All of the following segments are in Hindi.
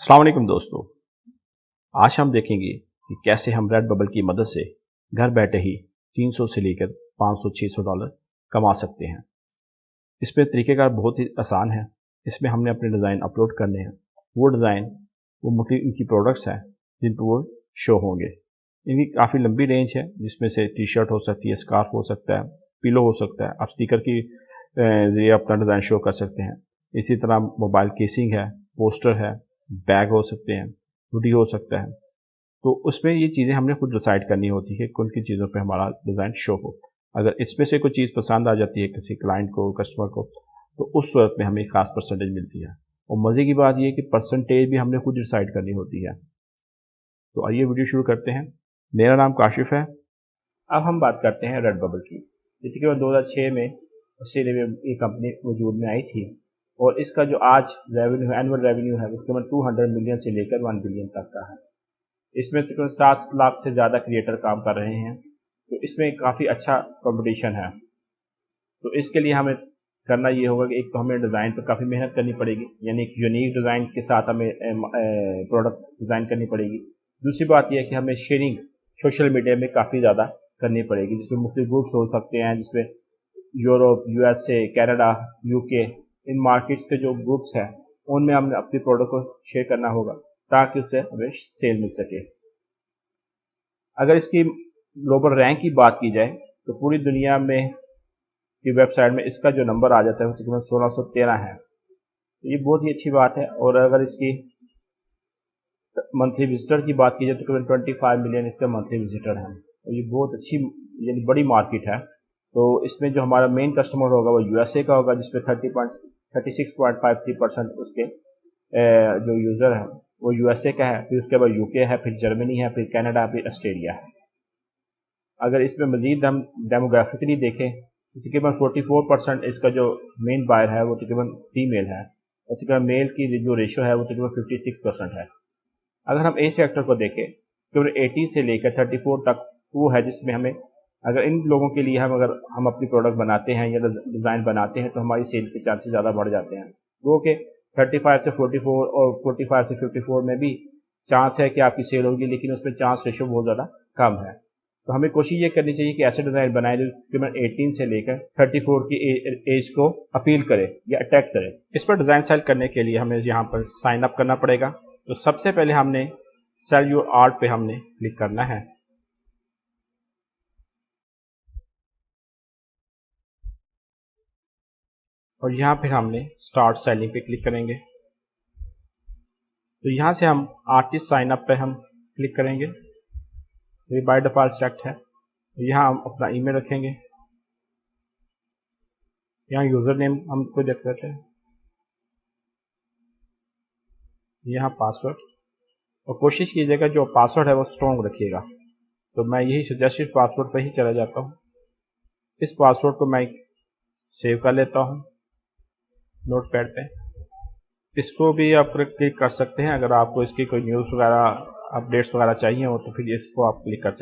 अस्सलाम वालेकुम दोस्तों। आज हम देखेंगे कि कैसे हम रेड बबल की मदद से घर बैठे ही 300 से लेकर 500-600 डॉलर कमा सकते हैं। इसमें तरीक़ेकार बहुत ही आसान है। इसमें हमने अपने डिज़ाइन अपलोड करने हैं। वो डिज़ाइन वो मुख्तलिफ इनकी प्रोडक्ट्स हैं जिन पर वो शो होंगे। इनकी काफ़ी लंबी रेंज है जिसमें से टी शर्ट हो सकती है, स्कार्फ हो सकता है, पिलो हो सकता है। आप स्टिकर की ज़रिए अपना डिज़ाइन शो कर सकते हैं। इसी तरह मोबाइल केसिंग है, पोस्टर है, बैग हो सकते हैं, हुडी हो सकता है। तो उसमें ये चीज़ें हमने खुद डिसाइड करनी होती है कि कौन किन चीज़ों पे हमारा डिज़ाइन शो हो। अगर इसमें से कोई चीज़ पसंद आ जाती है किसी क्लाइंट को, कस्टमर को, तो उस सूरत में हमें एक ख़ास परसेंटेज मिलती है। और मज़े की बात ये है कि परसेंटेज भी हमने खुद डिसाइड करनी होती है। तो आइए वीडियो शुरू करते हैं। मेरा नाम काशिफ है। अब हम बात करते हैं रेड बबल की। ये तकरीबन 2006 में ऑस्ट्रेलिया में ये कंपनी वजूद में आई थी और इसका जो आज रेवेन्यू एनुअल रेवेन्यू है वो तकरीबन 200 मिलियन से लेकर 1 बिलियन तक का है। इसमें तकरीबन 7 लाख से ज़्यादा क्रिएटर काम कर रहे हैं। तो इसमें काफ़ी अच्छा कंपटीशन है। तो इसके लिए हमें करना ये होगा कि एक तो हमें डिज़ाइन पर काफ़ी मेहनत करनी पड़ेगी, यानी एक यूनिक डिज़ाइन के साथ हमें प्रोडक्ट डिज़ाइन करनी पड़ेगी। दूसरी बात यह है कि हमें शेयरिंग सोशल मीडिया में काफ़ी ज़्यादा करनी पड़ेगी, जिसमें मुख्तलिफ ग्रुप्स हो सकते हैं, जिसमें Europe, USA, Canada, UK, in markets के जो ग्रुप्स हैं उनमें हमने अपनी प्रोडक्ट को शेयर करना होगा ताकि उससे हमें सेल मिल सके। अगर इसकी ग्लोबल रैंक की बात की जाए तो पूरी दुनिया में की वेबसाइट में इसका जो नंबर आ जाता है वो तकरीबन 1613 है। तो ये बहुत ही अच्छी बात है। और अगर इसकी मंथली विजिटर की बात की जाए तो तकरीबन 25 मिलियन इसका मंथली विजिटर है। तो ये बहुत अच्छी यानी बड़ी मार्केट है। तो इसमें जो हमारा मेन कस्टमर होगा वो यूएसए का होगा, जिसमें 36.53% उसके जो यूज़र हैं वो यूएसए का है। फिर उसके बाद यूके है, फिर जर्मनी है, फिर कनाडा, फिर ऑस्ट्रेलिया है। अगर इसमें मजीद हम डेमोग्राफिकली देखें तो तकरीबन 44% इसका जो मेन बायर है वो तकरीबन फीमेल है और तकरीबन मेल की जो रेशो है वो तकरीबन 56% है। अगर हम ए सेक्टर को देखें तो 80 से लेकर 34 तक वो है, जिसमें हमें अगर इन लोगों के लिए अगर हम अपनी प्रोडक्ट बनाते हैं या डिज़ाइन बनाते हैं तो हमारी सेल के चांसेस ज़्यादा बढ़ जाते हैं। वो कि 35 से 44 और 45 से 54 में भी चांस है कि आपकी सेल होगी, लेकिन उसमें चांस रेशो बहुत ज़्यादा कम है। तो हमें कोशिश ये करनी चाहिए कि ऐसे डिज़ाइन बनाए जो तकरीबन 18 से लेकर 34 की एज को अपील करे या अटैक करे। इस पर डिज़ाइन सेल करने के लिए हमें यहाँ पर साइन अप करना पड़ेगा। तो सबसे पहले हमने सेल योर आर्ट पे हमने क्लिक करना है। और यहाँ फिर हमने स्टार्ट सेलिंग पे क्लिक करेंगे। तो यहाँ से हम आर्टिस्ट साइन अप पे हम क्लिक करेंगे। ये बाय डिफ़ॉल्ट सेलेक्ट है। तो यहाँ हम अपना ईमेल रखेंगे। यहाँ यूज़र नेम हम को देख लेते हैं, यहाँ पासवर्ड, और कोशिश कीजिएगा जो पासवर्ड है वो स्ट्रॉन्ग रखिएगा। तो मैं यही सजेस्टेड पासवर्ड पर ही चला जाता हूँ। इस पासवर्ड को मैं सेव कर लेता हूँ नोटपैड पे। इसको भी आप क्लिक कर सकते हैं अगर आपको इसकी कोई न्यूज़ वगैरह अपडेट्स वगैरह चाहिए हो तो फिर इसको आप क्लिक कर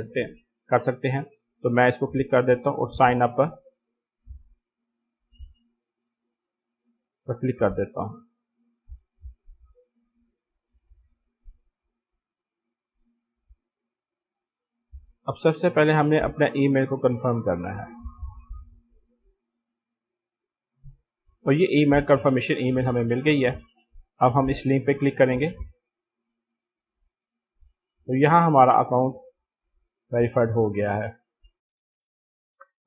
सकते हैं। तो मैं इसको क्लिक कर देता हूँ और साइन अप पर क्लिक कर देता हूँ। अब सबसे पहले हमने अपना ईमेल को कंफर्म करना है और ये ईमेल कंफर्मेशन ईमेल हमें मिल गई है। अब हम इस लिंक पे क्लिक करेंगे तो यहाँ हमारा अकाउंट वेरीफाइड हो गया है।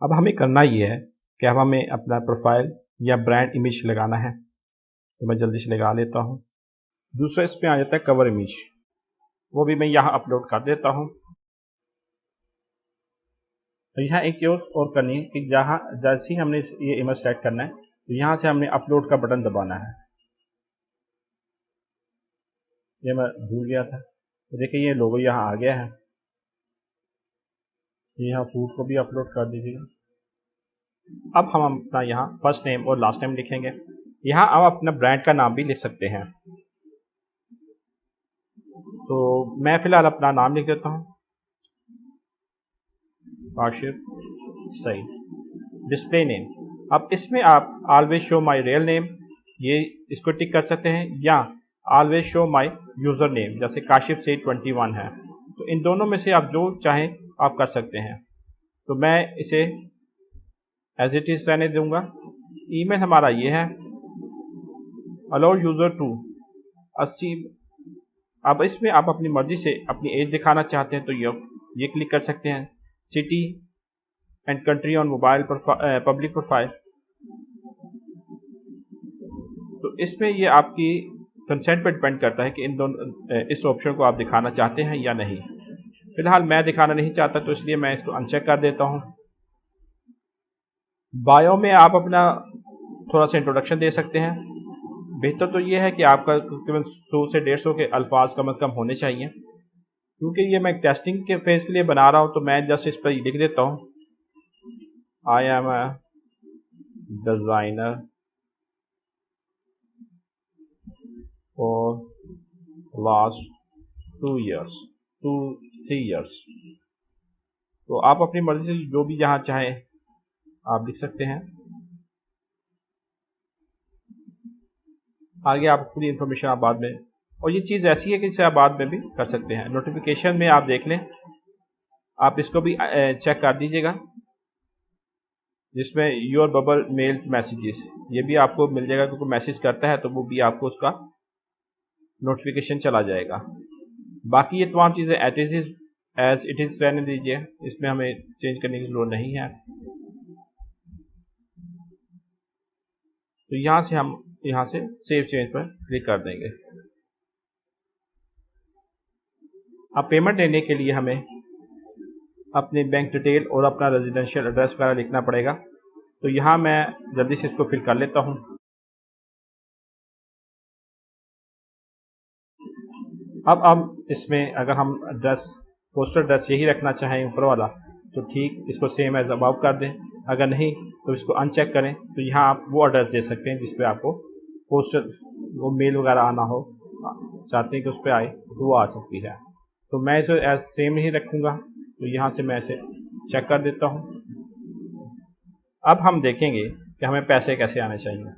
अब हमें करना ये है कि अब हमें अपना प्रोफाइल या ब्रांड इमेज लगाना है। तो मैं जल्दी से लगा लेता हूँ। दूसरा इस पे आ जाता है कवर इमेज, वो भी मैं यहाँ अपलोड कर देता हूँ। तो यहाँ एक चीज़ और करनी है कि जहाँ जैसे ही हमने ये इमेज सेलेक्ट करना है तो यहाँ से हमने अपलोड का बटन दबाना है। ये मैं भूल गया था। तो देखिए ये लोगो यहाँ आ गया है। यहाँ फूड को भी अपलोड कर दीजिएगा। अब हम अपना यहाँ फर्स्ट नेम और लास्ट नेम लिखेंगे। यहाँ आप अपना ब्रांड का नाम भी लिख सकते हैं। तो मैं फिलहाल अपना नाम लिख देता हूँ, काशिफ सईद। डिस्प्ले नेम, अब इसमें आप always show my real name ये इसको टिक कर सकते हैं, या always show my user name, जैसे काशिफ से 21 है। तो इन दोनों में से आप जो चाहें आप कर सकते हैं। तो मैं इसे एज इट इज़ रहने दूंगा। ईमेल हमारा ये है, अलाउ यूज़र टू 80। अब इसमें आप अपनी मर्जी से अपनी एज दिखाना चाहते हैं तो ये क्लिक कर सकते हैं। City and country on mobile public profile, तो इसमें ये आपकी कंसेंट पर डिपेंड करता है कि इन दोनों इस ऑप्शन को आप दिखाना चाहते हैं या नहीं। फिलहाल मैं दिखाना नहीं चाहता तो इसलिए मैं इसको अनचेक कर देता हूँ। बायो में आप अपना थोड़ा सा इंट्रोडक्शन दे सकते हैं। बेहतर तो ये है कि आपका तकरीबन 100 से 150 के अल्फाज कम से कम होने चाहिए। क्योंकि ये मैं टेस्टिंग के फेज के लिए बना रहा हूँ तो मैं जस्ट इस पर लिख देता हूँ, I am a designer for last 2-3 years। तो आप अपनी मर्जी से जो भी यहाँ चाहें आप लिख सकते हैं। आगे आप पूरी इंफॉर्मेशन आप बाद में, और ये चीज़ ऐसी है कि इसे आप बाद में भी कर सकते हैं। नोटिफिकेशन में आप देख लें, आप इसको भी चेक कर दीजिएगा, जिसमें योर बबल मेल मैसेजेस, ये भी आपको मिल जाएगा। क्योंकि मैसेज करता है तो वो भी आपको उसका नोटिफिकेशन चला जाएगा। बाकी ये तमाम चीज़ें एज इट इज़ रहने दीजिए, इसमें हमें चेंज करने की ज़रूरत नहीं है। तो यहाँ से सेव चेंज पर क्लिक कर देंगे। अब पेमेंट लेने के लिए हमें अपने बैंक डिटेल और अपना रेजिडेंशियल एड्रेस वगैरह लिखना पड़ेगा। तो यहाँ मैं जल्दी से इसको फिल कर लेता हूँ। अब इसमें अगर हम पोस्टल एड्रेस यही रखना चाहें ऊपर वाला तो ठीक, इसको सेम एज अबाव कर दें। अगर नहीं तो इसको अनचेक करें। तो यहाँ आप वो एड्रेस दे सकते हैं जिस पे आपको पोस्टल वो मेल वगैरह आना हो, चाहते हैं कि उस पर आए तो वो आ सकती है। तो मैं इसे एज सेम ही रखूँगा। तो यहाँ से मैं इसे चेक कर देता हूँ। अब हम देखेंगे कि हमें पैसे कैसे आने चाहिए।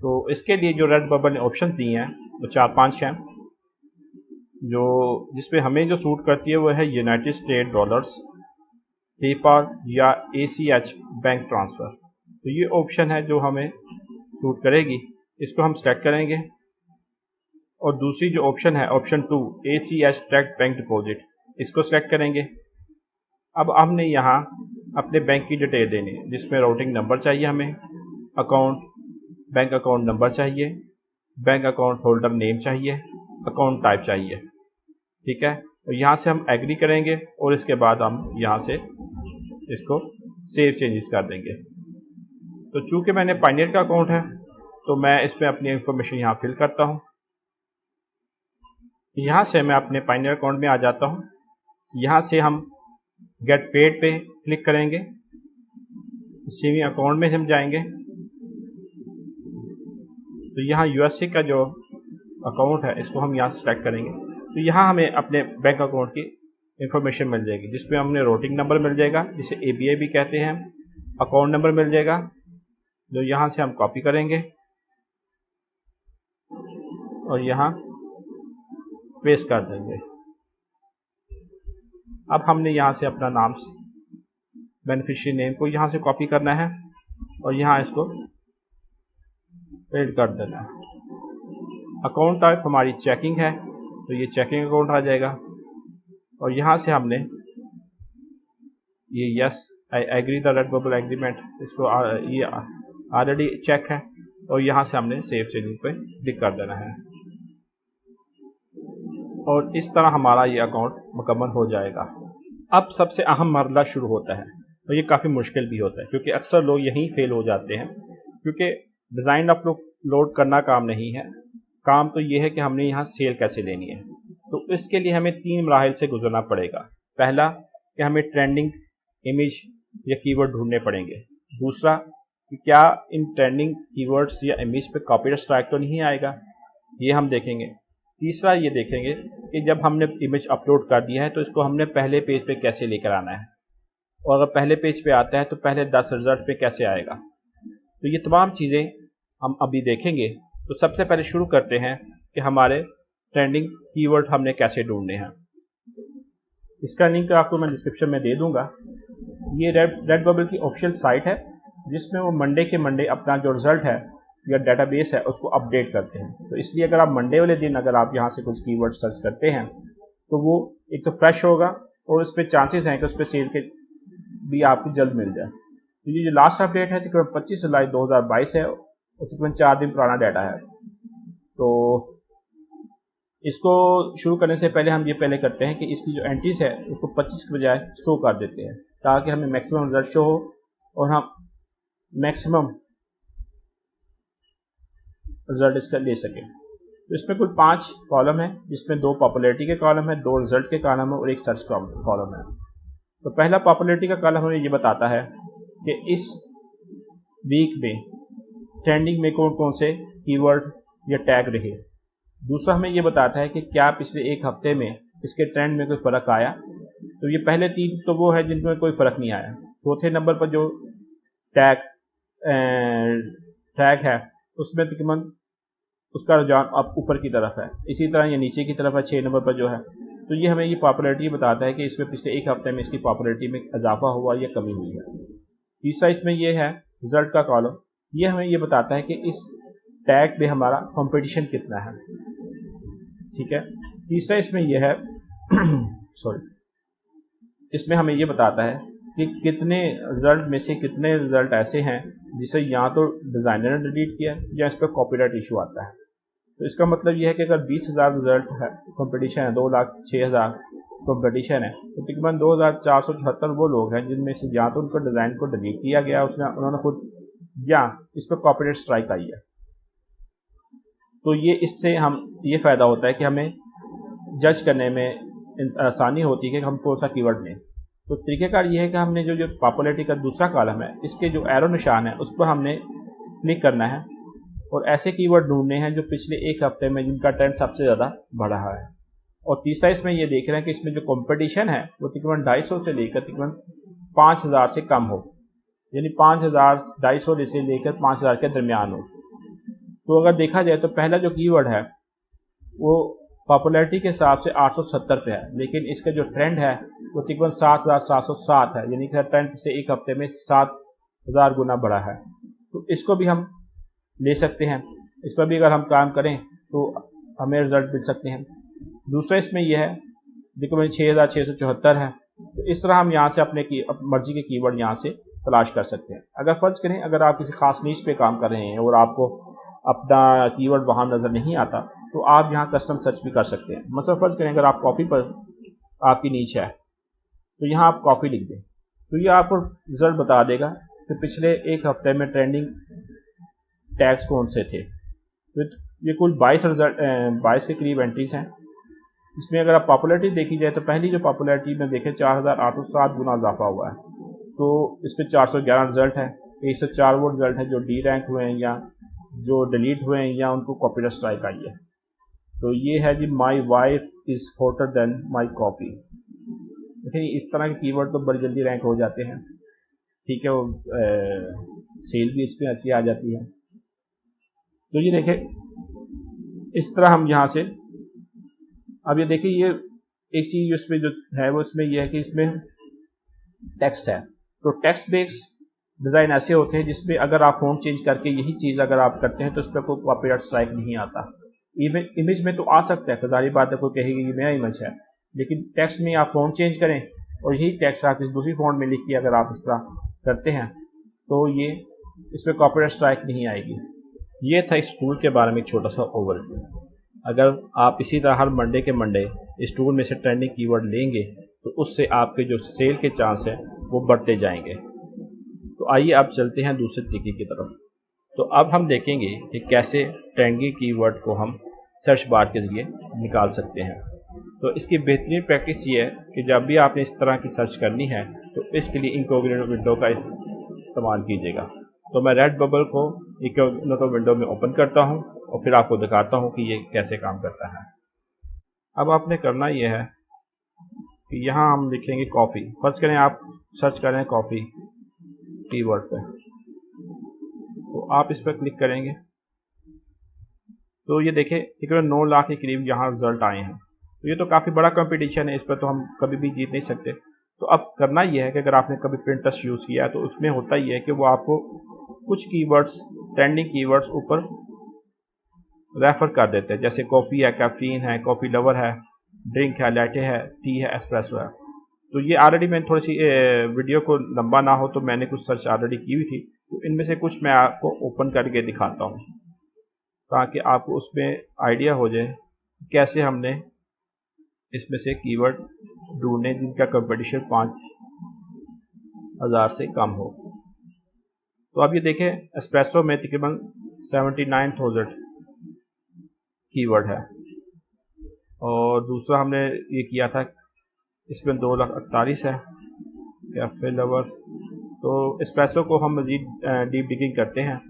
तो इसके लिए जो रेड बबल ने ऑप्शन दिए हैं वो 4-5 हैं। जो जिसपे हमें जो सूट करती है वो है यूनाइटेड स्टेट डॉलर्स, पेपाल या ACH बैंक ट्रांसफ़र। तो ये ऑप्शन है जो हमें सूट करेगी, इसको हम सेलेक्ट करेंगे। और दूसरी जो ऑप्शन है option 2 ACH direct bank deposit, इसको सेलेक्ट करेंगे। अब हमने यहाँ अपने बैंक की डिटेल देनी है, जिसमें राउटिंग नंबर चाहिए हमें, बैंक अकाउंट नंबर चाहिए, बैंक अकाउंट होल्डर नेम चाहिए, अकाउंट टाइप चाहिए। ठीक है, तो यहाँ से हम एग्री करेंगे और इसके बाद हम यहाँ से इसको सेव चेंजेस कर देंगे। तो चूंकि मैंने पायनियर का अकाउंट है तो मैं इसमें अपनी इंफॉर्मेशन यहाँ फिल करता हूँ। यहाँ से मैं अपने पायनियर अकाउंट में आ जाता हूँ। यहाँ से हम गेट पेड पे क्लिक करेंगे, सेविंग अकाउंट में हम जाएंगे। तो यहाँ USA का जो अकाउंट है इसको हम यहाँ से सेलेक्ट करेंगे। तो यहाँ हमें अपने बैंक अकाउंट की इंफॉर्मेशन मिल जाएगी, जिसमें हमने राउटिंग नंबर मिल जाएगा जिसे ABA भी कहते हैं, अकाउंट नंबर मिल जाएगा जो यहाँ से हम कॉपी करेंगे और यहाँ पेस्ट कर देंगे। अब हमने यहाँ से अपना नाम, बेनिफिशियरी नेम को यहाँ से कॉपी करना है और यहाँ इसको पेस्ट कर देना है। अकाउंट टाइप हमारी चेकिंग है तो ये चेकिंग अकाउंट आ जाएगा। और यहाँ से हमने ये yes I agree the red bubble agreement, इसको ये ऑलरेडी चेक है और यहाँ से हमने सेव चेंजिंग पे क्लिक कर देना है। और इस तरह हमारा ये अकाउंट मुकम्मल हो जाएगा। अब सबसे अहम मरला शुरू होता है, तो ये काफ़ी मुश्किल भी होता है क्योंकि अक्सर लोग यहीं फेल हो जाते हैं। क्योंकि डिज़ाइन अपलोड करना काम नहीं है, काम तो ये है कि हमने यहाँ सेल कैसे लेनी है। तो इसके लिए हमें 3 मराहिल से गुजरना पड़ेगा। पहला कि हमें ट्रेंडिंग इमेज या कीवर्ड ढूंढने पड़ेंगे। दूसरा कि क्या इन ट्रेंडिंग कीवर्ड्स या इमेज पे कॉपीराइट स्ट्राइक तो नहीं आएगा, ये हम देखेंगे। तीसरा ये देखेंगे कि जब हमने इमेज अपलोड कर दिया है तो इसको हमने पहले पेज पे कैसे लेकर आना है, और अगर पहले पेज पे आता है तो पहले 10 रिजल्ट पे कैसे आएगा। तो ये तमाम चीज़ें हम अभी देखेंगे। तो सबसे पहले शुरू करते हैं कि हमारे ट्रेंडिंग कीवर्ड हमने कैसे ढूंढने हैं। इसका लिंक आपको मैं डिस्क्रिप्शन में दे दूंगा। ये रेड बबल की ऑफिशियल साइट है जिसमें वो मंडे के मंडे अपना जो रिजल्ट है या डेटाबेस है उसको अपडेट करते हैं। तो इसलिए अगर आप मंडे वाले दिन अगर आप यहाँ से कुछ कीवर्ड सर्च करते हैं तो वो एक तो फ्रेश होगा और उस पर चांसेस हैं कि उस पर सेल के भी आपको जल्द मिल जाए। तो ये जो लास्ट अपडेट है तकरीबन 25 जुलाई 2022 है और तकरीबन 4 दिन पुराना डाटा है। तो इसको शुरू करने से पहले हम ये पहले करते हैं कि इसकी जो एंट्रीज है उसको 25 के बजाय 100 कर देते हैं ताकि हमें मैक्सिमम रिजल्ट शो हो और हम मैक्सिमम रिजल्ट इसका ले सकें। तो इसमें कुल 5 कॉलम है जिसमें 2 पॉपुलैरिटी के कॉलम है, 2 रिजल्ट के कॉलम है और 1 सर्च कॉलम है। तो पहला पॉपुलैरिटी का कॉलम हमें ये बताता है कि इस वीक में ट्रेंडिंग में कौन कौन से कीवर्ड या टैग रहे। दूसरा हमें ये बताता है कि क्या पिछले एक हफ्ते में इसके ट्रेंड में कोई फ़र्क आया। तो ये पहले 3 तो वो है जिनमें कोई फ़र्क नहीं आया। चौथे नंबर पर जो टैग है उसमें तकरीबन उसका रुझान अब ऊपर की तरफ है, इसी तरह ये नीचे की तरफ है 6 नंबर पर जो है। तो ये हमें ये पॉपुलैरिटी बताता है कि इसमें पिछले एक हफ्ते में इसकी पॉपुलैरिटी में इजाफा हुआ या कमी हुई है। तीसरा इसमें ये है रिजल्ट का कॉलम, ये हमें ये बताता है कि इस टैग पे हमारा कंपटीशन कितना है। ठीक है। तीसरा इसमें यह है इसमें हमें ये बताता है कि कितने रिजल्ट में से कितने रिजल्ट ऐसे हैं जिसे या तो डिज़ाइनर ने डिलीट किया या इस पर कॉपीराइट इशू आता है। तो इसका मतलब यह है कि अगर 20,000 रिजल्ट है कंपटीशन है, 2,06,000 कंपटीशन है, तो तकरीबन 2,474 वो लोग हैं जिनमें से या तो उनका डिज़ाइन को डिलीट किया गया उन्होंने खुद या इस पर कॉपीराइट स्ट्राइक आई है। तो ये इससे हम ये फ़ायदा होता है कि हमें जज करने में आसानी होती है कि हम कौन सा कीवर्ड लें। तो तरीक़ेकार ये है कि हमने जो पॉपुलैरिटी का दूसरा कॉलम है इसके जो एरो निशान है उस पर हमने क्लिक करना है और ऐसे कीवर्ड ढूंढने हैं जो पिछले एक हफ्ते में जिनका ट्रेंड सबसे ज़्यादा बढ़ा है। और तीसरा इसमें ये देख रहे हैं कि इसमें जो कंपटीशन है वो तकरीबन 250 से लेकर तकरीबन 5,000 से कम हो, यानी 5,000 250 से लेकर 5,000 के दरमियान हो। तो अगर देखा जाए तो पहला जो कीवर्ड है वो पॉपुलैरिटी के हिसाब से 870 पे है, लेकिन इसका जो ट्रेंड है वो तकरीबन 7,707 है, यानी कि ट्रेंड पिछले एक हफ्ते में 7,000 गुना बढ़ा है। तो इसको भी हम ले सकते हैं, इस पर भी अगर हम काम करें तो हमें रिजल्ट मिल सकते हैं। दूसरा इसमें यह है तकरीबन 6,674 है। तो इस तरह हम यहाँ से अपने मर्जी के कीवर्ड यहाँ से तलाश कर सकते हैं। अगर फ़र्ज़ करें अगर आप किसी खास नीश पे काम कर रहे हैं और आपको अपना कीवर्ड वहाँ नज़र नहीं आता तो आप यहाँ कस्टम सर्च भी कर सकते हैं। मसलन फ़र्ज़ करें अगर आप कॉफ़ी पर आपकी नीच है तो यहाँ आप कॉफ़ी लिख दें तो ये आपको रिज़ल्ट बता देगा कि पिछले एक हफ्ते में ट्रेंडिंग टैग्स कौन से थे। तो ये कुल 22 के करीब एंट्रीज हैं। इसमें अगर आप पॉपुलैरिटी देखी जाए तो पहली जो पॉपुलैरिटी में देखें 4,807 गुना इजाफा हुआ है। तो इस पर 411 रिजल्ट है, 104 वो रिजल्ट है जो डी रैंक हुए हैं या जो डिलीट हुए हैं या उनको कॉपीराइट स्ट्राइक आई है। तो ये है जी my wife is hotter than my coffee. देखिए इस तरह के कीवर्ड तो बड़ी जल्दी रैंक हो जाते हैं। ठीक है, वो सेल भी इस पर अच्छी आ जाती है। तो ये देखें इस तरह हम यहाँ से अब ये देखिए ये एक चीज़ इसमें जो है वो इसमें यह है कि इसमें टेक्स्ट है। तो टेक्स्ट बेस्ड डिज़ाइन ऐसे होते हैं जिसमें अगर आप फ़ॉन्ट चेंज करके यही चीज़ अगर आप करते हैं तो उस पर कोई कॉपीराइट स्ट्राइक नहीं आता। इमेज में तो आ सकता है, ज़ाहिर बात है कोई कहेगी ये मेरा इमेज है, लेकिन टेक्स्ट में आप फ़ॉन्ट चेंज करें और यही टेक्स्ट आप किसी दूसरी फ़ॉन्ट में लिख के अगर आप इस तरह करते हैं तो ये इस पर कॉपीराइट स्ट्राइक नहीं आएगी। ये था इस टूल के बारे में एक छोटा सा ओवरव्यू। अगर आप इसी तरह हर मंडे के मंडे इस टूल में से ट्रेंडिंग कीवर्ड लेंगे तो उससे आपके जो सेल के चांस हैं वो बढ़ते जाएंगे। तो आइए अब चलते हैं दूसरे तरीके की तरफ। तो अब हम देखेंगे कि कैसे ट्रेंडिंग कीवर्ड को हम सर्च बार के ज़रिए निकाल सकते हैं। तो इसकी बेहतरीन प्रैक्टिस ये है कि जब भी आपने इस तरह की सर्च करनी है तो इसके लिए इनकॉग्निटो विंडो का इस्तेमाल कीजिएगा। तो मैं रेड बबल को इनकॉग्निटो विंडो में ओपन करता हूँ और फिर आपको दिखाता हूँ कि ये कैसे काम करता है। अब आपने करना यह है कि यहाँ हम लिखेंगे कॉफ़ी। फर्स्ट करें आप सर्च करें कॉफ़ी कीवर्ड पे, तो आप इस पर क्लिक करेंगे तो ये देखें तकरीबन 9 लाख के करीब यहाँ रिजल्ट आए हैं। तो ये तो काफ़ी बड़ा कंपटीशन है, इस पर तो हम कभी भी जीत नहीं सकते। तो अब करना ये है कि अगर आपने कभी पिंटरेस्ट यूज़ किया है तो उसमें होता ही है कि वो आपको कुछ कीवर्ड्स, ट्रेंडिंग कीवर्ड्स ऊपर रेफर कर देते हैं, जैसे कॉफ़ी है, कैफीन है, कॉफ़ी लवर है, ड्रिंक है, लैटे है, टी है, एस्प्रेसो है। तो ये ऑलरेडी मैंने थोड़ी सी वीडियो को लंबा ना हो तो मैंने कुछ सर्च ऑलरेडी की हुई थी, तो इनमें से कुछ मैं आपको ओपन करके दिखाता हूँ ताकि आपको उसमें आइडिया हो जाए कैसे हमने इसमें से कीवर्ड ढूंढने जिनका कंपटीशन 5000 से कम हो। तो अब ये देखें एस्प्रेसो में तकरीबन 79,000 कीवर्ड है, और दूसरा हमने ये किया था इसमें 2,48,000 है कैफे लवर। तो एस्प्रेसो को हम मज़ीद डीप डिगिंग करते हैं,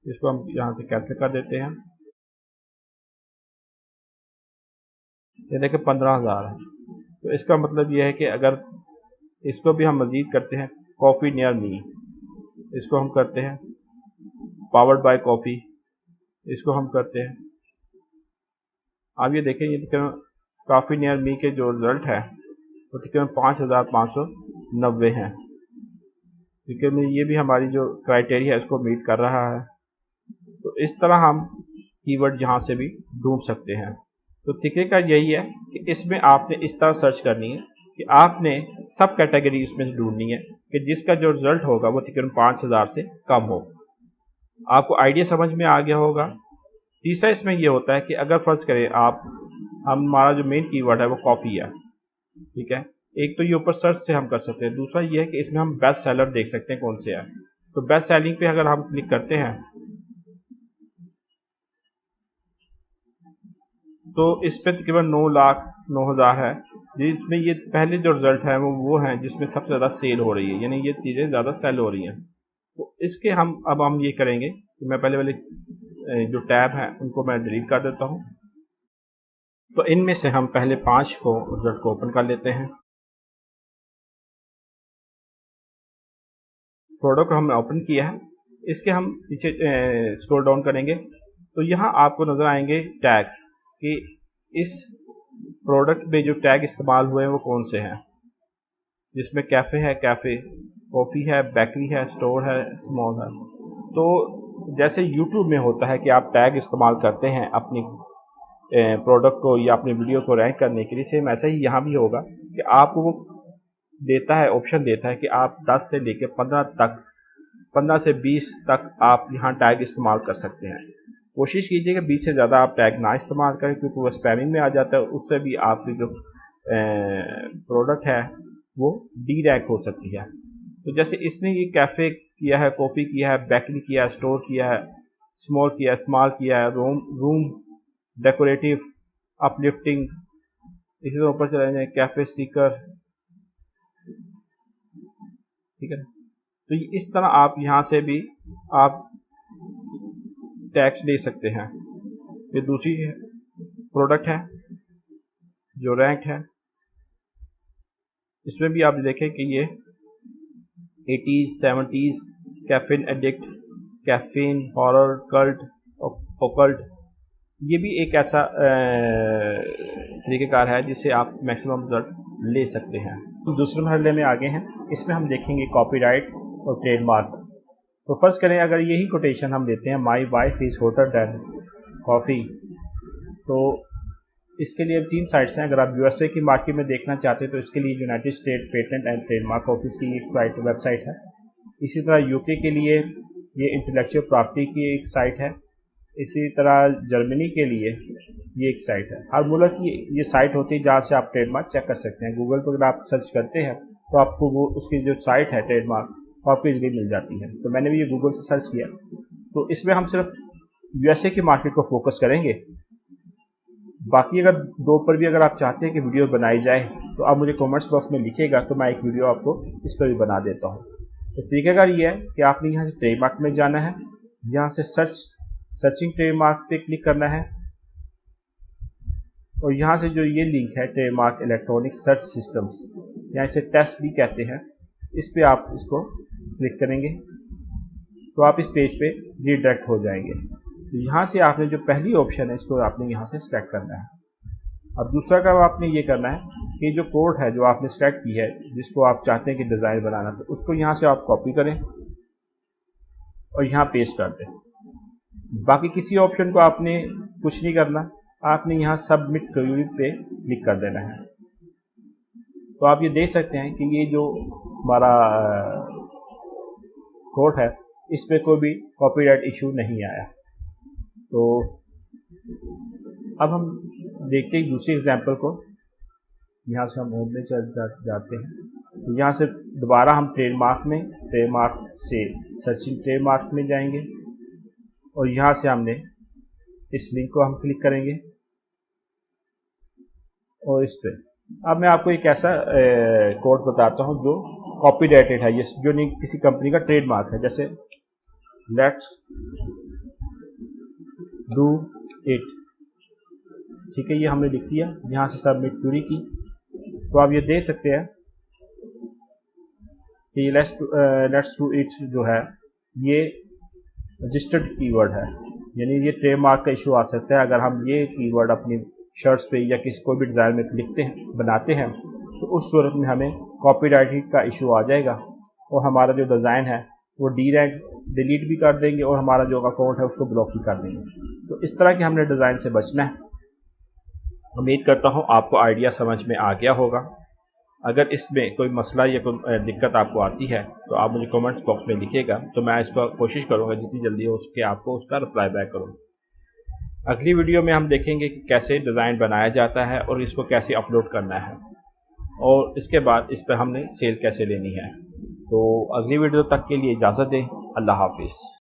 इसको हम यहाँ से कैंसिल कर देते हैं। ये देखें 15,000 है। तो इसका मतलब ये है कि अगर इसको भी हम मज़ीद करते हैं, कॉफ़ी नियर मी, इसको हम करते हैं पावर्ड बाय कॉफ़ी, इसको हम करते हैं। आप ये देखें ये काफ़ी नियर मी के जो रिज़ल्ट है वो तकरीबन 5,590 हैं, क्योंकि ये भी हमारी जो क्राइटेरिया है इसको मीट कर रहा है। तो इस तरह हम कीवर्ड यहाँ से भी ढूंढ सकते हैं। तो तरीका यही है कि इसमें आपने इस तरह सर्च करनी है कि आपने सब कैटेगरी इसमें से ढूंढनी है कि जिसका जो रिजल्ट होगा वो तकरीबन 5,000 से कम हो। आपको आइडिया समझ में आ गया होगा। तीसरा इसमें ये होता है कि अगर फर्ज करें हमारा जो मेन कीवर्ड है वो कॉफ़ी है, ठीक है, एक तो ये ऊपर सर्च से हम कर सकते हैं, दूसरा ये है कि इसमें हम बेस्ट सेलर देख सकते हैं कौन से है। तो बेस्ट सेलिंग पे अगर हम क्लिक करते हैं तो इस पे तकरीबन 9,09,000 है, जिसमें ये पहले जो रिजल्ट है वो हैं जिसमें सबसे ज़्यादा सेल हो रही है, यानी ये चीज़ें ज़्यादा सेल हो रही हैं। तो इसके हम ये करेंगे कि मैं पहले वाले जो टैब हैं उनको मैं डिलीट कर देता हूँ। तो इनमें से हम पहले 5 को रिजल्ट को ओपन कर लेते हैं। प्रोडक्ट हमने ओपन किया है, इसके हम नीचे स्क्रॉल डाउन करेंगे तो यहाँ आपको नज़र आएंगे टैग कि इस प्रोडक्ट में जो टैग इस्तेमाल हुए हैं वो कौन से हैं, जिसमें कैफ़े है, कैफ़े, कॉफ़ी है, बेकरी है, स्टोर है, स्मॉल है। तो जैसे यूट्यूब में होता है कि आप टैग इस्तेमाल करते हैं अपनी प्रोडक्ट को या अपनी वीडियो को रैंक करने के लिए, सेम ऐसा ही यहाँ भी होगा कि आपको वो देता है, ऑप्शन देता है कि आप 10 से लेकर 15 से 20 तक आप यहाँ टैग इस्तेमाल कर सकते हैं। कोशिश कीजिए कि 20 से ज़्यादा आप टैग ना इस्तेमाल करें, क्योंकि वो स्पैमिंग में आ जाता है, उससे भी आपकी जो प्रोडक्ट है वो डी रैंक हो सकती है। तो जैसे इसने ये कैफ़े किया है, कॉफ़ी किया है, बेकरी किया है, स्टोर किया है, स्मॉल किया है, स्मॉल किया है, रूम डेकोरेटिव, अपलिफ्टिंग, इसी तरह ऊपर चले जाए कैफ़े स्टिकर, ठीक है। तो इस तरह आप यहाँ से भी आप टैग्स ले सकते हैं। ये दूसरी प्रोडक्ट है जो रैंक है, इसमें भी आप देखें कि ये 80s 70s caffeine addict, caffeine, horror, cult, occult, ये भी एक ऐसा तरीक़ेकार है जिससे आप मैक्सिमम रिजल्ट ले सकते हैं। तो दूसरे मरहले में आगे हैं, इसमें हम देखेंगे कॉपीराइट और ट्रेडमार्क। तो फर्ज करें अगर यही कोटेशन हम देते हैं my wife is hotter than coffee, तो इसके लिए 3 साइट्स हैं। अगर आप यूएसए की मार्केट में देखना चाहते हैं तो इसके लिए United state patent and trademark office की एक वेबसाइट है। इसी तरह यूके के लिए ये इंटेलेक्चुअल प्रॉपर्टी की एक साइट है। इसी तरह जर्मनी के लिए ये एक साइट है। हर मुल्क की ये साइट होती है जहाँ से आप ट्रेडमार्क चेक कर सकते हैं। गूगल पर अगर आप सर्च करते हैं तो आपको वो उसकी जो साइट है ट्रेडमार्क आपको इजली मिल जाती है। तो मैंने भी ये गूगल से सर्च किया। तो इसमें हम सिर्फ यूएसए की मार्केट को फोकस करेंगे। बाकी अगर दो पर भी अगर आप चाहते हैं कि वीडियो बनाई जाए तो आप मुझे कमेंट्स बॉक्स में लिखिएगा, तो मैं एक वीडियो आपको इस पर भी बना देता हूँ। तो तरीक़ाकार ये है कि आपने यहाँ से ट्रेडमार्क में जाना है, यहाँ से सर्चिंग ट्रेडमार्क पे क्लिक करना है, और यहाँ से जो ये लिंक है ट्रेडमार्क इलेक्ट्रॉनिक सर्च सिस्टम्स, यहाँ इसे टेस्ट भी कहते हैं, इस पर आप इसको क्लिक करेंगे तो आप इस पेज पे रीडायरेक्ट हो जाएंगे। तो यहाँ से आपने जो पहली ऑप्शन है इसको आपने यहाँ से सिलेक्ट करना है। अब दूसरा काम आपने ये करना है कि जो कोड है जो आपने सेलेक्ट की है, जिसको आप चाहते हैं कि डिज़ाइन बनाना, तो उसको यहाँ से आप कॉपी करें और यहाँ पेस्ट कर दें। बाकी किसी ऑप्शन को आपने कुछ नहीं करना, आपने यहाँ सबमिट क्वेरी पे क्लिक कर देना है। तो आप ये देख सकते हैं कि ये जो हमारा कोड है इस पे कोई भी कॉपीराइट इशू नहीं आया। तो अब हम देखते हैं दूसरी एग्जांपल को। यहाँ से हम होम में जाते हैं, तो यहाँ से दोबारा हम ट्रेडमार्क से सर्चिंग ट्रेडमार्क में जाएंगे और यहाँ से हमने इस लिंक को हम क्लिक करेंगे और इस पे अब मैं आपको एक ऐसा कोड बताता हूँ जो कॉपीराइटेड है, ये जो नहीं किसी कंपनी का ट्रेडमार्क है। जैसे लेट्स डू इट, ठीक है, ये हमने लिख दिया, यहाँ से सबमिट क्वेरी की। तो आप ये देख सकते हैं कि लेट्स डू इट जो है ये रजिस्टर्ड कीवर्ड है, यानी ये ट्रेडमार्क का इशू आ सकता है। अगर हम ये कीवर्ड अपनी शर्ट्स पे या किसी कोई भी डिज़ाइन में लिखते हैं, बनाते हैं, तो उस सूरत में हमें कॉपीराइट का इशू आ जाएगा और हमारा जो डिज़ाइन है वो डिलीट भी कर देंगे और हमारा जो अकाउंट है उसको ब्लॉक भी कर देंगे। तो इस तरह के हमने डिज़ाइन से बचना है। उम्मीद करता हूँ आपको आइडिया समझ में आ गया होगा। अगर इसमें कोई मसला या कोई दिक्कत आपको आती है तो आप मुझे कमेंट्स बॉक्स में लिखिएगा, तो मैं इसका कोशिश करूँगा जितनी जल्दी हो सके आपको उसका रिप्लाई बैक करूँ। अगली वीडियो में हम देखेंगे कि कैसे डिज़ाइन बनाया जाता है और इसको कैसे अपलोड करना है, और इसके बाद इस पर हमने सेल कैसे लेनी है। तो अगली वीडियो तक के लिए इजाज़त दें। अल्लाह हाफिज़।